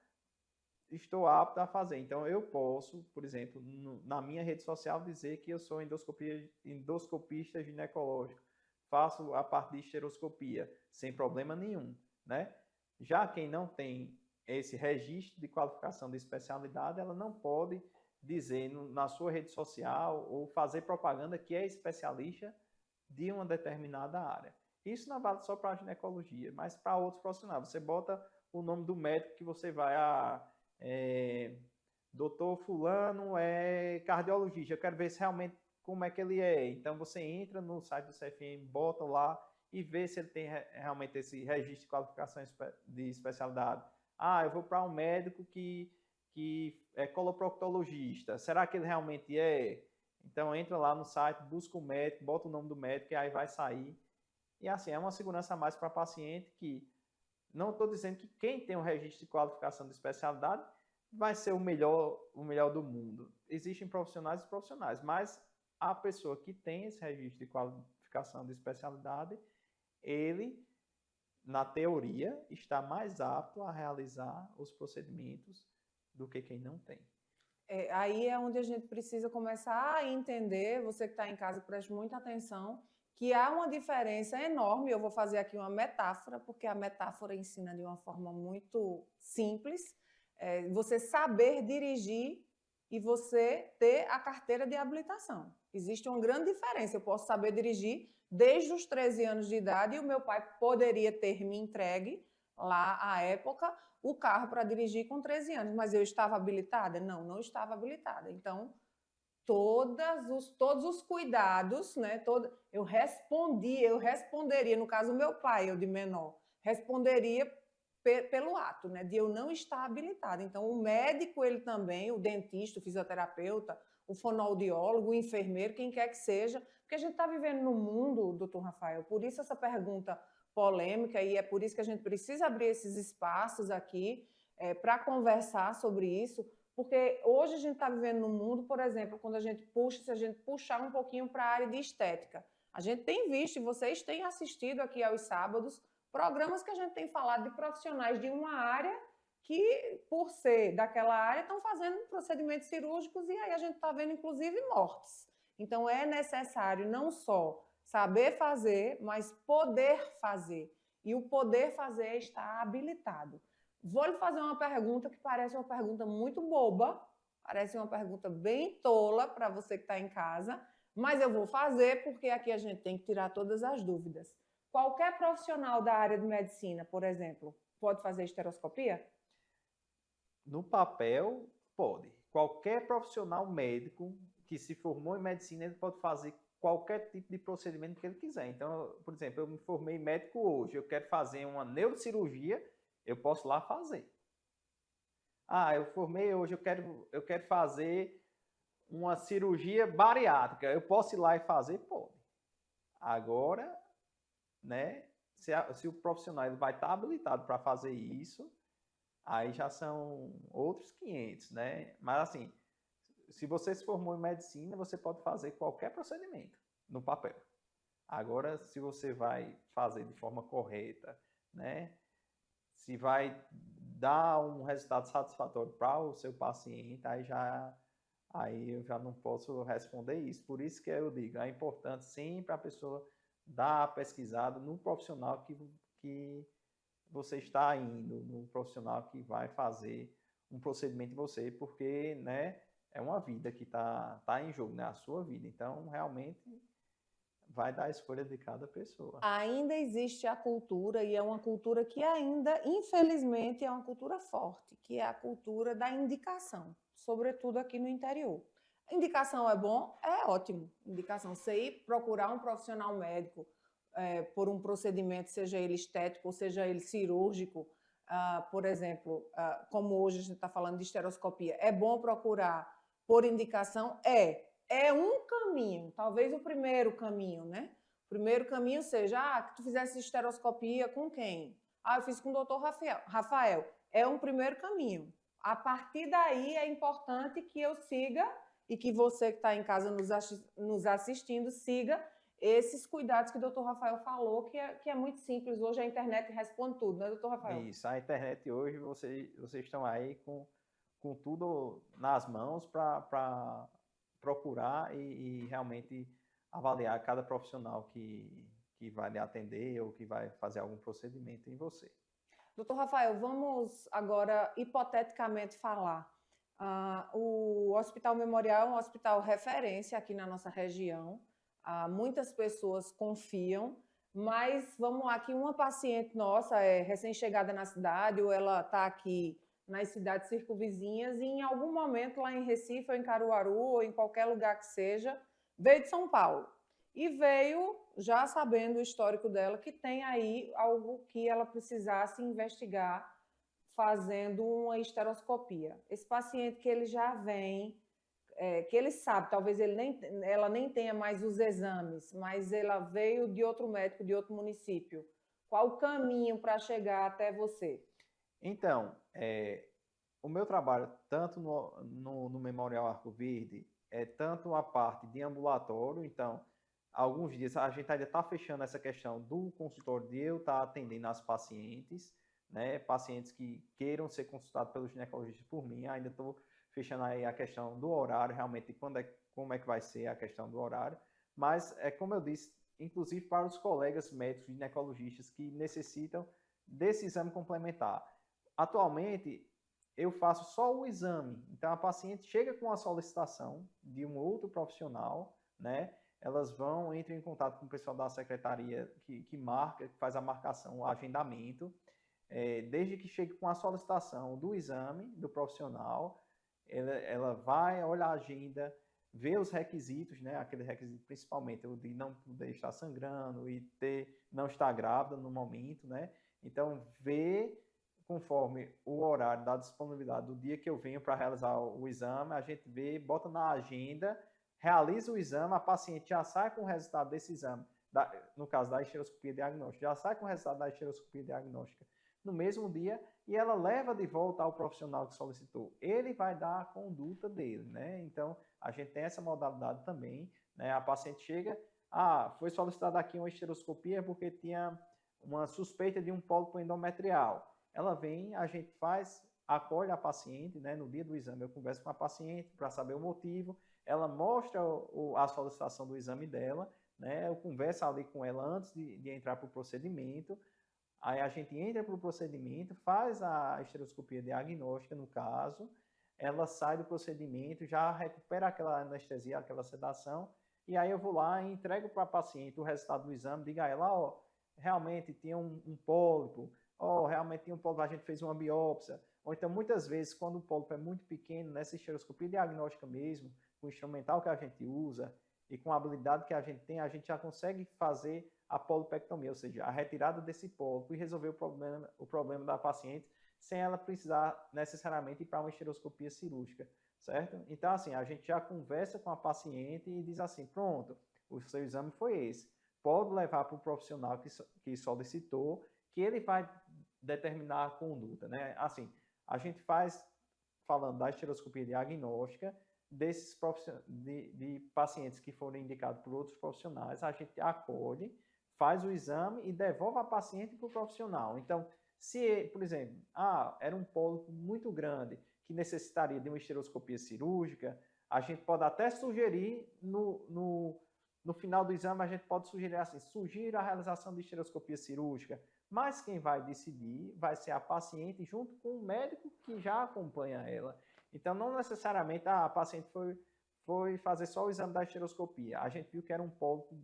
estou apto a fazer. Então, eu posso, por exemplo, na minha rede social, dizer que eu sou endoscopista ginecológico. Faço a parte de esteroscopia sem problema nenhum, né? Já quem não tem esse registro de qualificação de especialidade, ela não pode dizer na sua rede social ou fazer propaganda que é especialista de uma determinada área. Isso não vale só para a ginecologia, mas para outros profissionais. Você bota o nome do médico que você vai, doutor fulano é cardiologista, eu quero ver se realmente como é que ele é. Então você entra no site do CFM, bota lá e vê se ele tem realmente esse registro de qualificação de especialidade. Eu vou para um médico que é coloproctologista. Será que ele realmente é? Então entra lá no site, busca o médico, bota o nome do médico e aí vai sair. E assim, é uma segurança a mais para paciente que não estou dizendo que quem tem um registro de qualificação de especialidade vai ser o melhor do mundo. Existem profissionais e profissionais, mas a pessoa que tem esse registro de qualificação de especialidade, ele, na teoria, está mais apto a realizar os procedimentos do que quem não tem. Aí é onde a gente precisa começar a entender, você que está em casa, preste muita atenção, que há uma diferença enorme. Eu vou fazer aqui uma metáfora, porque a metáfora ensina de uma forma muito simples. Você saber dirigir e você ter a carteira de habilitação. Existe uma grande diferença. Eu posso saber dirigir desde os 13 anos de idade e o meu pai poderia ter me entregue lá à época o carro para dirigir com 13 anos, mas eu estava habilitada? Não estava habilitada. Então, todos os cuidados, né? Eu responderia, no caso, o meu pai, eu de menor, responderia pelo ato, né, de eu não estar habilitada. Então, o médico, ele também, o dentista, o fisioterapeuta, o fonoaudiólogo, o enfermeiro, quem quer que seja, porque a gente está vivendo no mundo, doutor Rafael, por isso essa pergunta polêmica, e é por isso que a gente precisa abrir esses espaços aqui para conversar sobre isso, porque hoje a gente está vivendo num mundo, por exemplo, se a gente puxar um pouquinho para a área de estética, a gente tem visto, e vocês têm assistido aqui aos sábados, programas que a gente tem falado de profissionais de uma área que, por ser daquela área, estão fazendo procedimentos cirúrgicos e aí a gente está vendo, inclusive, mortes. Então, é necessário não só saber fazer, mas poder fazer. E o poder fazer é estar habilitado. Vou lhe fazer uma pergunta que parece uma pergunta muito boba, parece uma pergunta bem tola para você que está em casa, mas eu vou fazer porque aqui a gente tem que tirar todas as dúvidas. Qualquer profissional da área de medicina, por exemplo, pode fazer esteroscopia? No papel, pode. Qualquer profissional médico que se formou em medicina, ele pode fazer qualquer tipo de procedimento que ele quiser. Então, por exemplo, eu me formei médico hoje, eu quero fazer uma neurocirurgia, eu posso lá fazer. Eu formei hoje, eu quero fazer uma cirurgia bariátrica, eu posso ir lá e fazer? Pode. Agora, né, se o profissional ele vai estar habilitado para fazer isso, aí já são outros 500, né? Mas assim, se você se formou em medicina, você pode fazer qualquer procedimento no papel. Agora, se você vai fazer de forma correta, né? Se vai dar um resultado satisfatório para o seu paciente, aí eu já não posso responder isso. Por isso que eu digo, é importante sempre a pessoa dar a pesquisada no profissional que você está indo, no profissional que vai fazer um procedimento em você, porque, né, é uma vida que está em jogo, né, a sua vida. Então, realmente, vai dar a escolha de cada pessoa. Ainda existe a cultura, e é uma cultura que ainda, infelizmente, é uma cultura forte, que é a cultura da indicação, sobretudo aqui no interior. Indicação é bom? É ótimo. Indicação, você ir procurar um profissional médico por um procedimento, seja ele estético ou seja ele cirúrgico, por exemplo, como hoje a gente está falando de esteroscopia, é bom procurar por indicação? É um caminho, talvez o primeiro caminho, né? O primeiro caminho seja, que tu fizesse esteroscopia com quem? Eu fiz com o doutor Rafael. É um primeiro caminho. A partir daí é importante que eu siga e que você que está em casa nos assistindo siga esses cuidados que o doutor Rafael falou, que é muito simples. Hoje a internet responde tudo, né, doutor Rafael? Isso, a internet hoje, vocês estão aí com tudo nas mãos para procurar e realmente avaliar cada profissional que vai lhe atender ou que vai fazer algum procedimento em você. Doutor Rafael, vamos agora hipoteticamente falar. O Hospital Memorial é um hospital referência aqui na nossa região. Muitas pessoas confiam, mas vamos lá, que uma paciente nossa é recém-chegada na cidade ou ela está aqui nas cidades circunvizinhas e em algum momento lá em Recife ou em Caruaru ou em qualquer lugar que seja, veio de São Paulo e veio já sabendo o histórico dela que tem aí algo que ela precisasse investigar fazendo uma esteroscopia. Esse paciente que ele já vem, que ele sabe, talvez ela nem tenha mais os exames, mas ela veio de outro médico, de outro município. Qual o caminho para chegar até você? Então, o meu trabalho, tanto no Memorial Arco Verde, é tanto a parte de ambulatório, então, alguns dias a gente ainda está fechando essa questão do consultório de eu estar atendendo as pacientes, né, pacientes que queiram ser consultados pelo ginecologista por mim, ainda estou fechando aí a questão do horário, realmente, como é que vai ser a questão do horário, mas, como eu disse, inclusive para os colegas médicos ginecologistas que necessitam desse exame complementar. Atualmente, eu faço só o exame, então a paciente chega com a solicitação de um outro profissional, né? Elas entram em contato com o pessoal da secretaria que faz a marcação, o agendamento, desde que chegue com a solicitação do exame do profissional, ela vai, olha a agenda, vê os requisitos, né? Aquele requisito principalmente o de não poder estar sangrando e não estar grávida no momento, né? Então, vê conforme o horário da disponibilidade do dia que eu venho para realizar o exame, a gente vê, bota na agenda, realiza o exame, a paciente já sai com o resultado desse exame, no caso da esteroscopia diagnóstica, já sai com o resultado da esteroscopia diagnóstica no mesmo dia e ela leva de volta ao profissional que solicitou. Ele vai dar a conduta dele, né? Então, a gente tem essa modalidade também, né? A paciente chega, foi solicitada aqui uma esteroscopia porque tinha uma suspeita de um pólipo endometrial. Ela vem, a gente acolhe a paciente, né? No dia do exame eu converso com a paciente para saber o motivo, ela mostra a solicitação do exame dela, né? Eu converso ali com ela antes de entrar para o procedimento, aí a gente entra para o procedimento, faz a esteroscopia diagnóstica no caso, ela sai do procedimento, já recupera aquela anestesia, aquela sedação, e aí eu vou lá e entrego para a paciente o resultado do exame, diga a ela, realmente tinha um pólipo, realmente tinha um pólipo, a gente fez uma biópsia. Ou então, muitas vezes, quando o pólipo é muito pequeno, nessa esteroscopia diagnóstica mesmo, com o instrumental que a gente usa e com a habilidade que a gente tem, a gente já consegue fazer a polipectomia, ou seja, a retirada desse pólipo e resolver o problema da paciente sem ela precisar necessariamente ir para uma esteroscopia cirúrgica, certo? Então, assim, a gente já conversa com a paciente e diz assim, pronto, o seu exame foi esse. Pode levar para o profissional que solicitou, que ele vai determinar a conduta, né? Assim, a gente faz, falando da esteroscopia diagnóstica, de pacientes que foram indicados por outros profissionais, a gente acolhe, faz o exame e devolve a paciente para o profissional. Então, se, por exemplo, era um pólipo muito grande que necessitaria de uma esteroscopia cirúrgica, a gente pode até sugerir no final do exame, a gente pode sugerir assim, sugira a realização de esteroscopia cirúrgica, mas quem vai decidir vai ser a paciente junto com o médico que já acompanha ela. Então, não necessariamente a paciente foi fazer só o exame da esteroscopia. A gente viu que era um pólipo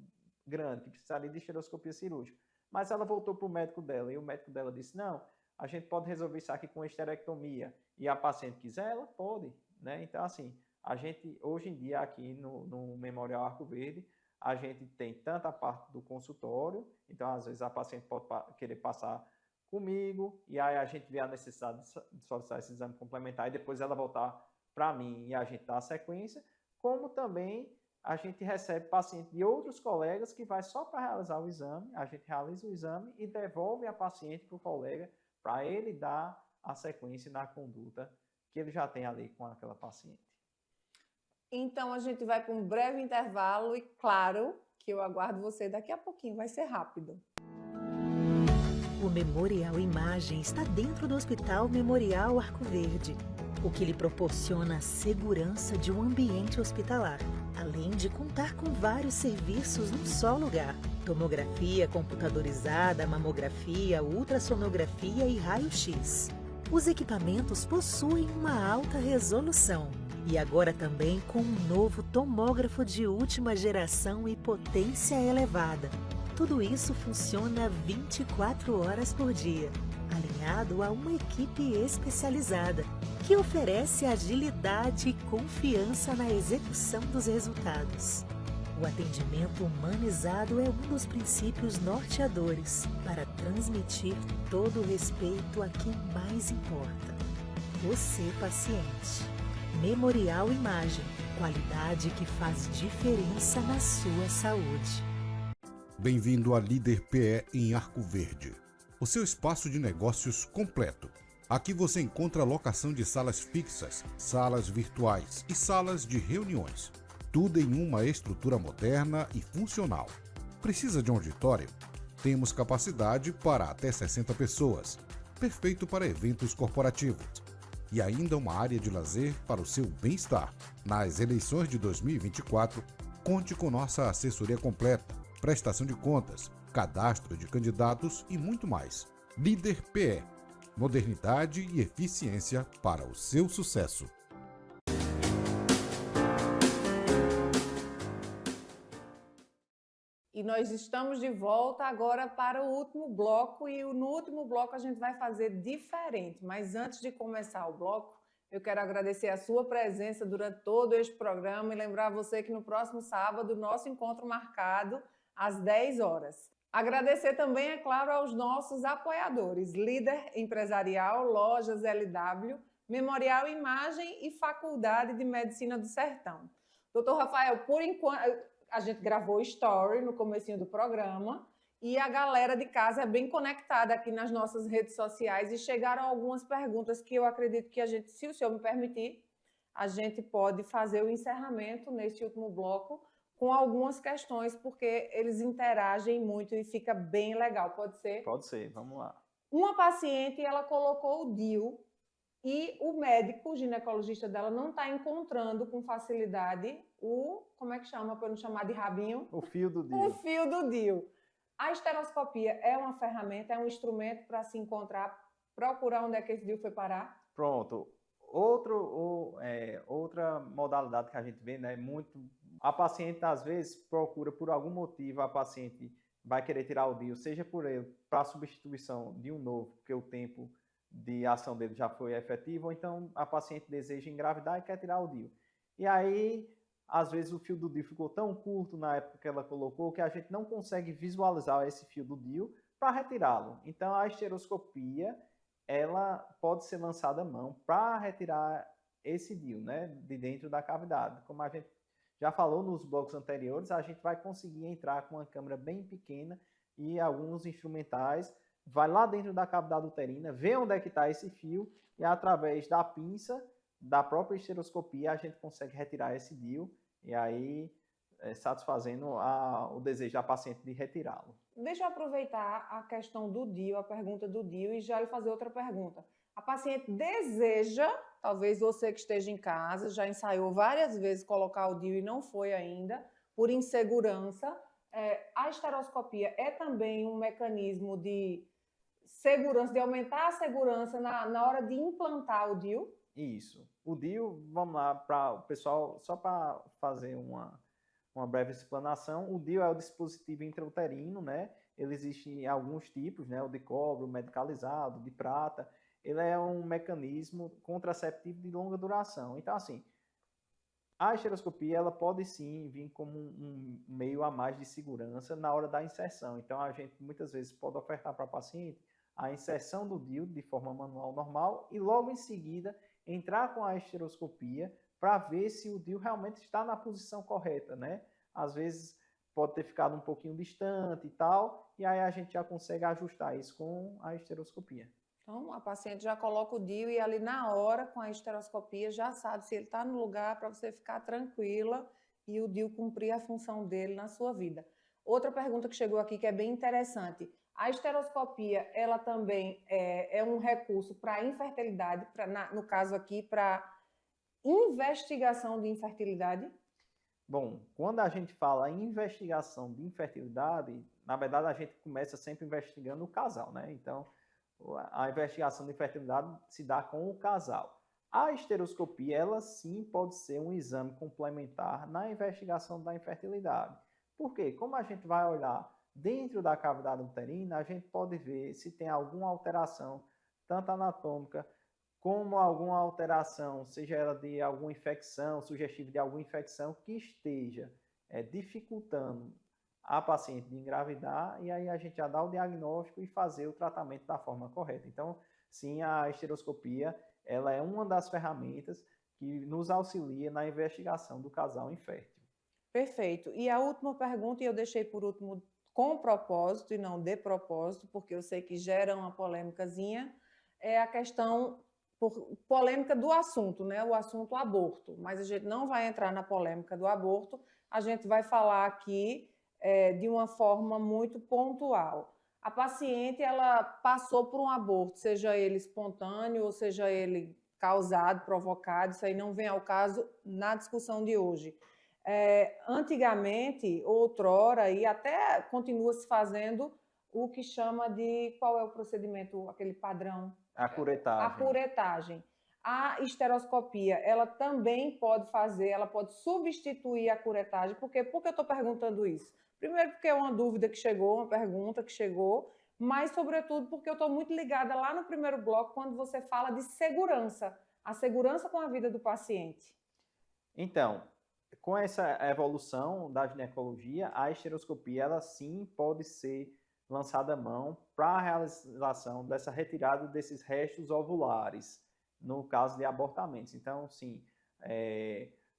grande, que precisaria de esteroscopia cirúrgica. Mas ela voltou para o médico dela, e o médico dela disse, não, a gente pode resolver isso aqui com esterectomia. E a paciente quiser, ela pode, né? Então, assim, a gente, hoje em dia, aqui no Memorial Arco Verde, a gente tem tanto a parte do consultório, então, às vezes, a paciente pode querer passar comigo, e aí a gente vê a necessidade de solicitar esse exame complementar, e depois ela voltar para mim e a gente dá a sequência, como também a gente recebe paciente de outros colegas que vai só para realizar o exame, a gente realiza o exame e devolve a paciente para o colega para ele dar a sequência na conduta que ele já tem ali com aquela paciente. Então, a gente vai para um breve intervalo e, claro, que eu aguardo você daqui a pouquinho, vai ser rápido. O Memorial Imagem está dentro do Hospital Memorial Arco Verde, o que lhe proporciona a segurança de um ambiente hospitalar, além de contar com vários serviços num só lugar: tomografia computadorizada, mamografia, ultrassonografia e raio-x. Os equipamentos possuem uma alta resolução e agora também com um novo tomógrafo de última geração e potência elevada. Tudo isso funciona 24 horas por dia, alinhado a uma equipe especializada, que oferece agilidade e confiança na execução dos resultados. O atendimento humanizado é um dos princípios norteadores para transmitir todo o respeito a quem mais importa: você, paciente. Memorial Imagem, qualidade que faz diferença na sua saúde. Bem-vindo à Líder PE em Arco Verde, o seu espaço de negócios completo. Aqui você encontra locação de salas fixas, salas virtuais e salas de reuniões. Tudo em uma estrutura moderna e funcional. Precisa de um auditório? Temos capacidade para até 60 pessoas. Perfeito para eventos corporativos. E ainda uma área de lazer para o seu bem-estar. Nas eleições de 2024, conte com nossa assessoria completa, prestação de contas, cadastro de candidatos e muito mais. Líder PE. Modernidade e eficiência para o seu sucesso. E nós estamos de volta agora para o último bloco, e no último bloco a gente vai fazer diferente. Mas antes de começar o bloco, eu quero agradecer a sua presença durante todo este programa e lembrar você que no próximo sábado, nosso encontro marcado às 10 horas. Agradecer também, é claro, aos nossos apoiadores: Líder Empresarial, Lojas LW, Memorial Imagem e Faculdade de Medicina do Sertão. Doutor Rafael, por enquanto, a gente gravou story no comecinho do programa e a galera de casa é bem conectada aqui nas nossas redes sociais e chegaram algumas perguntas que eu acredito que a gente, se o senhor me permitir, a gente pode fazer o encerramento neste último bloco com algumas questões, porque eles interagem muito e fica bem legal. Pode ser? Pode ser, vamos lá. Uma paciente, ela colocou o DIU e o médico, o ginecologista dela, não está encontrando com facilidade como é que chama, para não chamar de rabinho? O fio do DIU. O fio do DIU. A esteroscopia é uma ferramenta, é um instrumento para se encontrar, procurar onde é que esse DIU foi parar? Pronto. Outra modalidade que a gente vê, né, a paciente às vezes procura por algum motivo, a paciente vai querer tirar o DIU, seja por ele, para substituição de um novo, porque o tempo de ação dele já foi efetivo, ou então a paciente deseja engravidar e quer tirar o DIU. E aí, às vezes o fio do DIU ficou tão curto na época que ela colocou que a gente não consegue visualizar esse fio do DIU para retirá-lo. Então, a esteroscopia, ela pode ser lançada à mão para retirar esse DIU, né, de dentro da cavidade. Como a gente já falou nos blocos anteriores, a gente vai conseguir entrar com uma câmera bem pequena e alguns instrumentais, vai lá dentro da cavidade uterina, vê onde é que está esse fio e através da pinça, da própria esteroscopia, a gente consegue retirar esse DIU e aí satisfazendo o desejo da paciente de retirá-lo. Deixa eu aproveitar a questão do DIU, a pergunta do DIU, e já lhe fazer outra pergunta. A paciente deseja, talvez você que esteja em casa, já ensaiou várias vezes colocar o DIU e não foi ainda, por insegurança. A esteroscopia é também um mecanismo de segurança, de aumentar a segurança na hora de implantar o DIU? Isso. O DIU, vamos lá, para o pessoal, só para fazer uma breve explanação, o DIU é o dispositivo intrauterino, né? Ele existe em alguns tipos, né? O de cobre, o medicalizado, de prata. Ele é um mecanismo contraceptivo de longa duração. Então, assim, a esteroscopia ela pode sim vir como um meio a mais de segurança na hora da inserção. Então, a gente muitas vezes pode ofertar para o paciente a inserção do DIU de forma manual normal e logo em seguida entrar com a esteroscopia para ver se o DIU realmente está na posição correta, né? Às vezes pode ter ficado um pouquinho distante e tal, e aí a gente já consegue ajustar isso com a esteroscopia. Então, a paciente já coloca o DIU e ali na hora, com a esteroscopia, já sabe se ele está no lugar para você ficar tranquila e o DIU cumprir a função dele na sua vida. Outra pergunta que chegou aqui que é bem interessante. A esteroscopia, ela também é um recurso para infertilidade, no caso aqui, para investigação de infertilidade? Bom, quando a gente fala em investigação de infertilidade, na verdade a gente começa sempre investigando o casal, né? Então, a investigação de infertilidade se dá com o casal. A esteroscopia, ela sim pode ser um exame complementar na investigação da infertilidade. Por quê? Como a gente vai olhar dentro da cavidade uterina, a gente pode ver se tem alguma alteração, tanto anatômica, como alguma alteração, seja ela de alguma infecção, sugestiva de alguma infecção, que esteja dificultando a paciente de engravidar, e aí a gente já dá o diagnóstico e fazer o tratamento da forma correta. Então, sim, a esteroscopia, ela é uma das ferramentas que nos auxilia na investigação do casal infértil. Perfeito. E a última pergunta, e eu deixei por último com propósito e não de propósito, porque eu sei que gera uma polêmicazinha, é a questão polêmica do assunto, né? O assunto aborto. Mas a gente não vai entrar na polêmica do aborto, a gente vai falar aqui de uma forma muito pontual. A paciente, ela passou por um aborto, seja ele espontâneo ou seja ele causado, provocado, isso aí não vem ao caso na discussão de hoje. Antigamente, outrora, e até continua se fazendo o que chama de, qual é o procedimento, aquele padrão? A curetagem. A curetagem. A esteroscopia, ela também pode fazer, ela pode substituir a curetagem. Por quê? Por que eu estou perguntando isso? Primeiro porque é uma dúvida que chegou, uma pergunta que chegou, mas, sobretudo, porque eu estou muito ligada lá no primeiro bloco, quando você fala de segurança, a segurança com a vida do paciente. Então, com essa evolução da ginecologia, a esteroscopia, ela sim pode ser lançada à mão para a realização dessa retirada desses restos ovulares, no caso de abortamentos. Então, sim,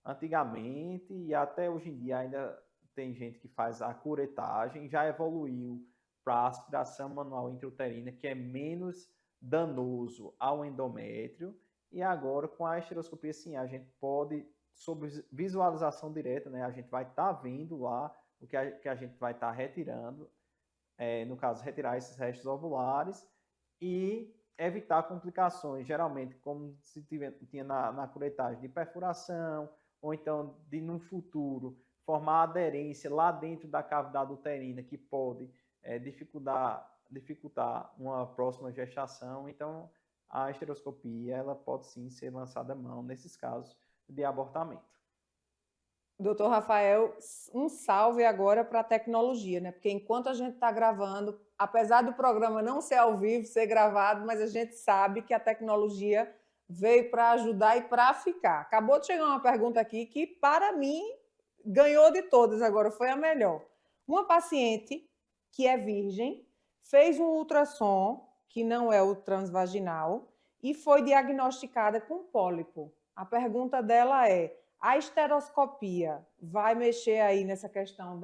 antigamente e até hoje em dia ainda tem gente que faz a curetagem, já evoluiu para a aspiração manual intrauterina, que é menos danoso ao endométrio, e agora com a esteroscopia, sim, a gente pode, sob visualização direta, né, a gente vai estar vendo lá o que a gente vai estar retirando, no caso, retirar esses restos ovulares e evitar complicações, geralmente, como se tinha na curetagem, de perfuração, ou então de, no futuro, formar aderência lá dentro da cavidade uterina, que pode dificultar uma próxima gestação. Então, a esteroscopia, ela pode sim ser lançada à mão nesses casos de abortamento. Doutor Rafael, um salve agora para a tecnologia, né? Porque enquanto a gente está gravando, apesar do programa não ser ao vivo, ser gravado, mas a gente sabe que a tecnologia veio para ajudar e para ficar. Acabou de chegar uma pergunta aqui que, para mim, ganhou de todas agora, foi a melhor. Uma paciente que é virgem, fez um ultrassom, que não é o transvaginal, e foi diagnosticada com pólipo. A pergunta dela é: a esteroscopia vai mexer aí nessa questão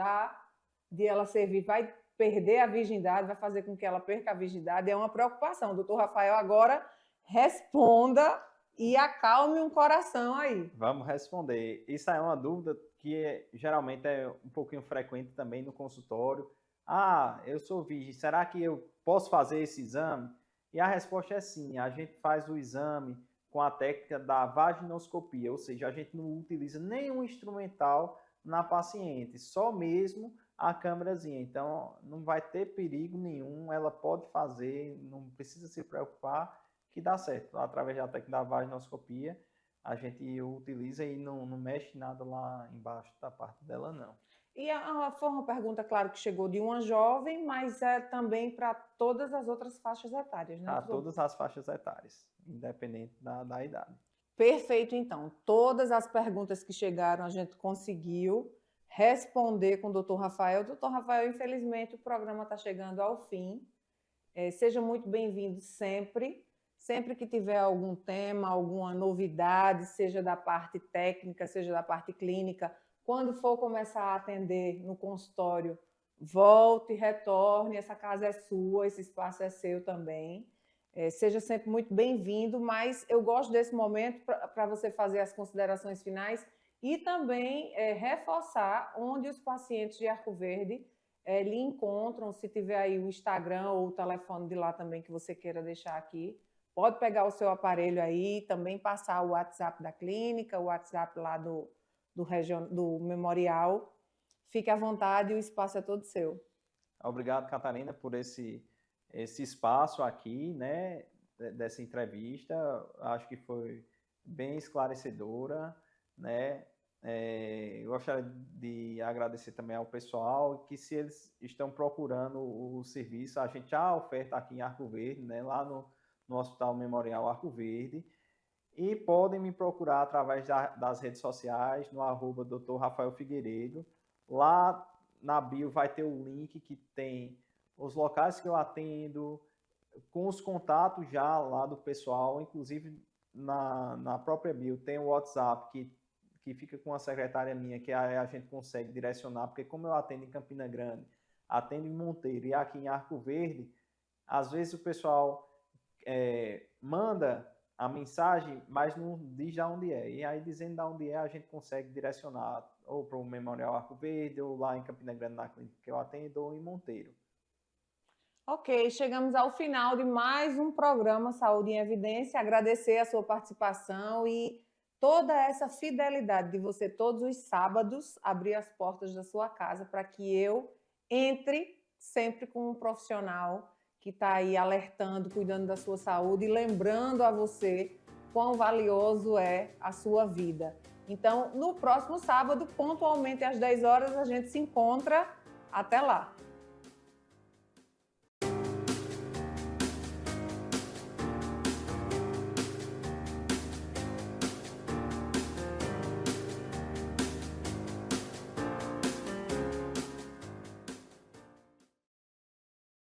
de ela servir, vai perder a virgindade, vai fazer com que ela perca a virgindade? É uma preocupação. Doutor Rafael, agora responda e acalme um coração aí. Vamos responder. Isso é uma dúvida que geralmente é um pouquinho frequente também no consultório. Ah, eu sou virgem, será que eu posso fazer esse exame? E a resposta é sim, a gente faz o exame com a técnica da vaginoscopia, ou seja, a gente não utiliza nenhum instrumental na paciente, só mesmo a câmerazinha. Então, não vai ter perigo nenhum, ela pode fazer, não precisa se preocupar, que dá certo. Através da técnica da vaginoscopia, a gente utiliza e não mexe nada lá embaixo da parte dela, não. E foi uma pergunta, claro, que chegou de uma jovem, mas é também para todas as outras faixas etárias, né, Para doutor? todas as faixas etárias, independente da idade. Perfeito, então. Todas as perguntas que chegaram a gente conseguiu responder com o doutor Rafael. Doutor Rafael, infelizmente o programa está chegando ao fim. Seja muito bem-vindo sempre. Sempre que tiver algum tema, alguma novidade, seja da parte técnica, seja da parte clínica, quando for começar a atender no consultório, volte, retorne, essa casa é sua, esse espaço é seu também. Seja sempre muito bem-vindo, mas eu gosto desse momento para você fazer as considerações finais e também reforçar onde os pacientes de Arco Verde lhe encontram, se tiver aí o Instagram ou o telefone de lá também que você queira deixar aqui. Pode pegar o seu aparelho aí, também passar o WhatsApp da clínica, o WhatsApp lá do memorial. Fique à vontade, o espaço é todo seu. Obrigado, Catarina, por esse espaço aqui, né, dessa entrevista. Acho que foi bem esclarecedora, né? Eu gostaria de agradecer também ao pessoal que, se eles estão procurando o serviço, a gente já oferta aqui em Arco Verde, né, lá no Hospital Memorial Arco Verde, e podem me procurar através das redes sociais, no @Dr. Rafael Figueiredo. Lá na bio vai ter o link que tem os locais que eu atendo, com os contatos já lá do pessoal, inclusive na própria bio tem o WhatsApp que fica com a secretária minha, que a gente consegue direcionar, porque como eu atendo em Campina Grande, atendo em Monteiro e aqui em Arco Verde, às vezes o pessoal manda a mensagem, mas não diz de onde é. E aí, dizendo de onde é, a gente consegue direcionar ou para o Memorial Arco Verde, ou lá em Campina Grande, na clínica que eu atendo, ou em Monteiro. Ok, chegamos ao final de mais um programa Saúde em Evidência. Agradecer a sua participação e toda essa fidelidade de você todos os sábados abrir as portas da sua casa para que eu entre sempre com um profissional que está aí alertando, cuidando da sua saúde e lembrando a você quão valioso é a sua vida. Então, no próximo sábado, pontualmente às 10 horas, a gente se encontra. Até lá!